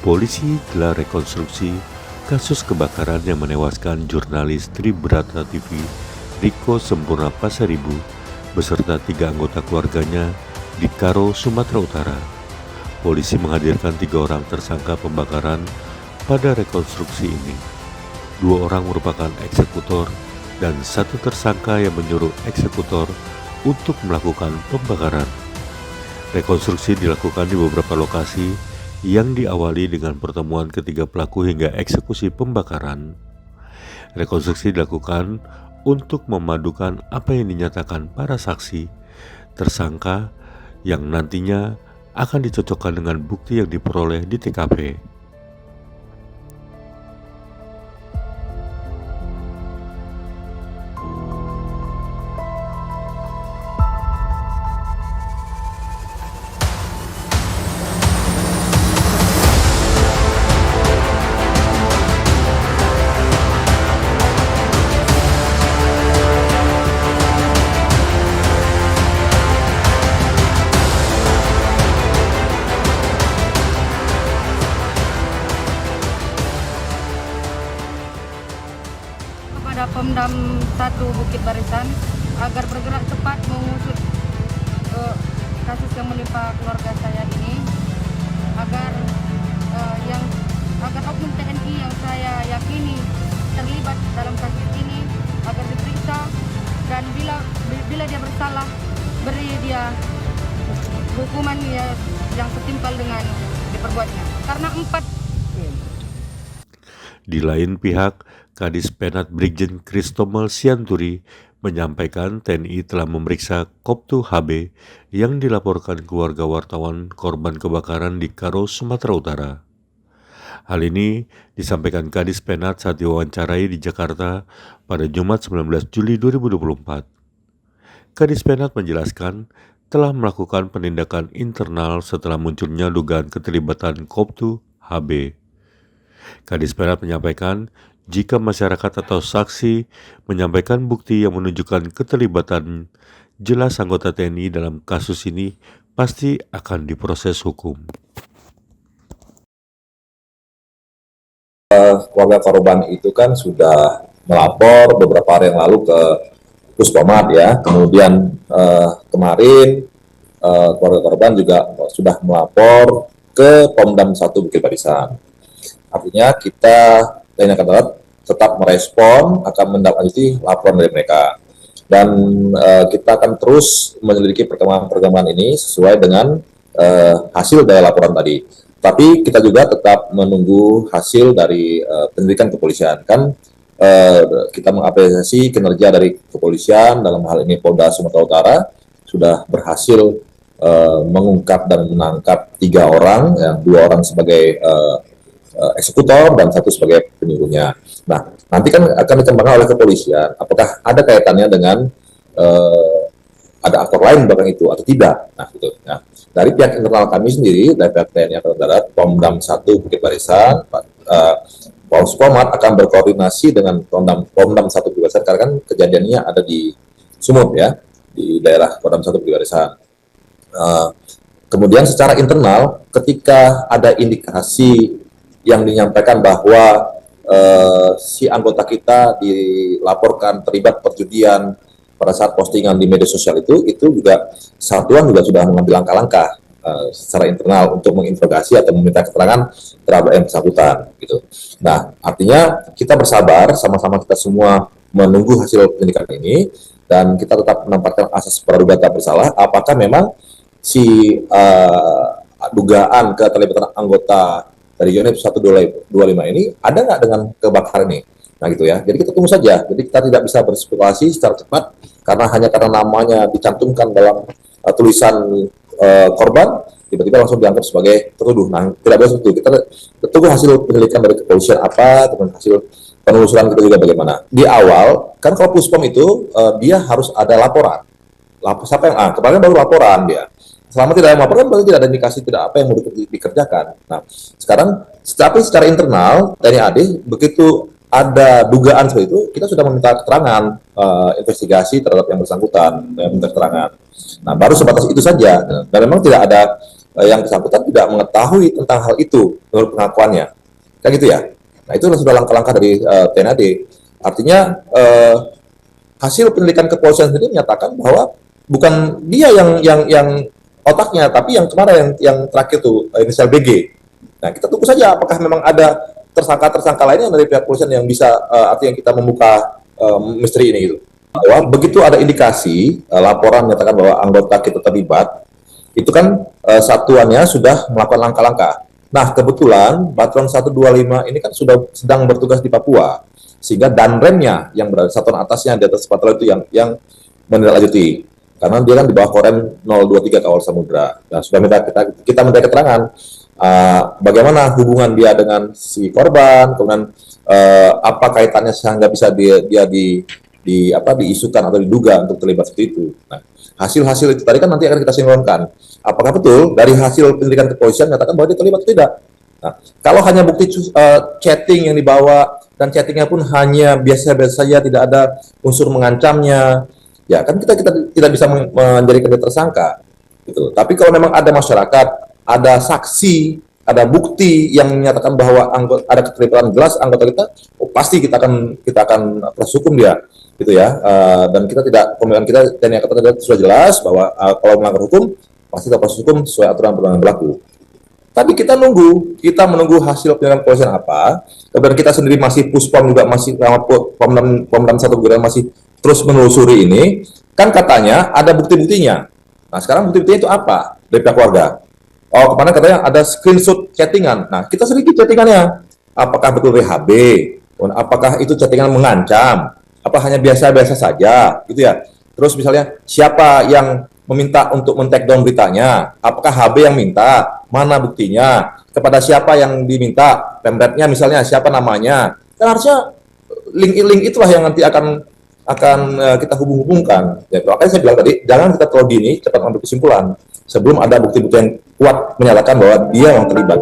Polisi gelar rekonstruksi kasus kebakaran yang menewaskan jurnalis Tribrata TV Riko Sempurna Pasaribu beserta 3 anggota keluarganya di Karo, Sumatera Utara. Polisi menghadirkan 3 orang tersangka pembakaran pada rekonstruksi ini. 2 orang merupakan eksekutor dan 1 tersangka yang menyuruh eksekutor untuk melakukan pembakaran. Rekonstruksi dilakukan di beberapa lokasi yang diawali dengan pertemuan ketiga pelaku hingga eksekusi pembakaran. Rekonstruksi dilakukan untuk memadukan apa yang dinyatakan para saksi, tersangka yang nantinya akan dicocokkan dengan bukti yang diperoleh di TKP. Kepada Pemdam 1 Bukit Barisan agar bergerak cepat mengusut kasus yang menimpa keluarga saya ini, agar oknum TNI yang saya yakini terlibat dalam kasus ini agar diperiksa, dan bila dia bersalah, beri dia hukuman yang setimpal dengan diperbuatnya. Karena 4. Di lain pihak, Kadis Penat Brigjen Kristomel Sianturi menyampaikan TNI telah memeriksa Koptu HB yang dilaporkan keluarga wartawan korban kebakaran di Karo, Sumatera Utara. Hal ini disampaikan Kadis Penat saat diwawancarai di Jakarta pada Jumat 19 Juli 2024. Kadis Penat menjelaskan telah melakukan penindakan internal setelah munculnya dugaan keterlibatan Koptu HB. Kadis Penat menyampaikan jika masyarakat atau saksi menyampaikan bukti yang menunjukkan keterlibatan jelas anggota TNI dalam kasus ini, pasti akan diproses hukum. Keluarga korban itu kan sudah melapor beberapa hari yang lalu ke Puspomat ya. Kemudian kemarin keluarga korban juga sudah melapor ke Pomdam 1 Bukit Barisan. Artinya kita TNI Angkatan Darat tetap merespon, akan menindaklanjuti laporan dari mereka. Dan kita akan terus menyelidiki perkembangan ini sesuai dengan hasil dari laporan tadi. Tapi kita juga tetap menunggu hasil dari penyelidikan kepolisian. Kan kita mengapresiasi kinerja dari kepolisian, dalam hal ini Polda Sumatera Utara, sudah berhasil mengungkap dan menangkap 3 orang, 2 orang sebagai eksekutor dan 1 sebagai penyuruhnya. Nah, nanti kan akan dikembangkan oleh kepolisian, apakah ada kaitannya dengan ada aktor lain belakang itu atau tidak. Nah, gitu. Nah, dari pihak internal kami sendiri, dari pihak TNI Angkatan Darat, Pomdam 1 Bukit Barisan, Polspomat akan berkoordinasi dengan Pomdam 1 Bukit Barisan, karena kan kejadiannya ada di Sumut ya, di daerah Pomdam 1 Bukit Barisan. Kemudian secara internal, ketika ada indikasi yang menyampaikan bahwa si anggota kita dilaporkan terlibat perjudian pada saat postingan di media sosial itu juga satuan juga sudah mengambil langkah-langkah secara internal untuk menginterogasi atau meminta keterangan terhadap yang bersangkutan gitu. Nah, artinya kita bersabar, sama-sama kita semua menunggu hasil penyelidikan ini, dan kita tetap menempatkan asas praduga tak bersalah. Apakah memang si dugaan keterlibatan anggota dari unit 125 ini ada nggak dengan kebakaran ini? Nah gitu ya, jadi kita tunggu saja. Jadi kita tidak bisa berspekulasi secara cepat karena namanya dicantumkan dalam tulisan korban, tiba-tiba langsung dianggap sebagai tertuduh. Nah, tidak boleh seperti itu. Kita tunggu hasil penyelidikan dari kepolisian apa, dengan hasil penelusuran kita juga bagaimana. Di awal, kan kalau Puspom itu dia harus ada laporan. Siapa yang kemarin baru laporan dia. Selama tidak ada laporan, berarti tidak ada indikasi tidak apa yang mau dikerjakan. Nah, sekarang tapi secara internal TNI AD, begitu ada dugaan seperti itu, kita sudah meminta keterangan investigasi terhadap yang bersangkutan, minta keterangan. Nah, baru sebatas itu saja. Dan memang tidak ada yang bersangkutan tidak mengetahui tentang hal itu menurut pengakuannya, kan gitu ya. Nah itu sudah langkah-langkah dari TNAD. Artinya hasil penyelidikan kepolisian sendiri menyatakan bahwa bukan dia yang otaknya, tapi yang kemarin yang terakhir tuh inisial BG. Nah kita tunggu saja apakah memang ada tersangka-tersangka lainnya dari pihak kepolisian yang bisa artinya kita membuka misteri ini gitu. Bahwa begitu ada indikasi laporan menyatakan bahwa anggota kita terlibat, itu kan satuannya sudah melakukan langkah-langkah. Nah, kebetulan Batalion 125 ini kan sudah sedang bertugas di Papua, sehingga danremnya yang berada satuan atasnya di atas batalion itu yang menindaklanjuti. Karena dia kan di bawah Korem 023 Kawal Samudra. Nah, sudah kita minta keterangan bagaimana hubungan dia dengan si korban, kemudian apa kaitannya sehingga bisa dia diisukan atau diduga untuk terlibat seperti itu. Nah, hasil-hasil itu tadi kan nanti akan kita sinkronkan. Apakah betul dari hasil penyelidikan kepolisian menyatakan bahwa dia terlibat atau tidak? Nah, kalau hanya bukti chatting yang dibawa dan chattingnya pun hanya biasa-biasa saja, tidak ada unsur mengancamnya, ya kan kita tidak bisa menjadikan dia tersangka. Gitu. Tapi kalau memang ada masyarakat, ada saksi, ada bukti yang menyatakan bahwa ada keterlibatan jelas anggota kita, pasti kita akan proses hukum dia, gitu ya. Dan kita tidak, pemilihan kita TNI Angkatan Darat sudah jelas bahwa kalau melanggar hukum pasti kita proses hukum sesuai aturan perundang-undangan berlaku. Tapi kita menunggu hasil penyelidikan kepolisian apa. Kemudian kita sendiri masih Puspom juga masih Pomdam 1 juga masih terus menelusuri ini. Kan katanya ada bukti-buktinya. Nah sekarang bukti-buktinya itu apa dari pihak keluarga? Oh, kemarin katanya ada screenshot chattingan. Nah, kita selidiki chattingannya. Apakah betul WHB? Apakah itu chattingan mengancam? Apa hanya biasa-biasa saja? Gitu ya. Terus misalnya, siapa yang meminta untuk men-take down beritanya? Apakah HB yang minta? Mana buktinya? Kepada siapa yang diminta? Pemretnya misalnya, siapa namanya? Kan harusnya link itulah yang nanti akan kita hubung-hubungkan. Ya, makanya saya bilang tadi, jangan kita terlalu dini cepat ambil kesimpulan sebelum ada bukti-bukti yang kuat menyatakan bahwa dia yang terlibat.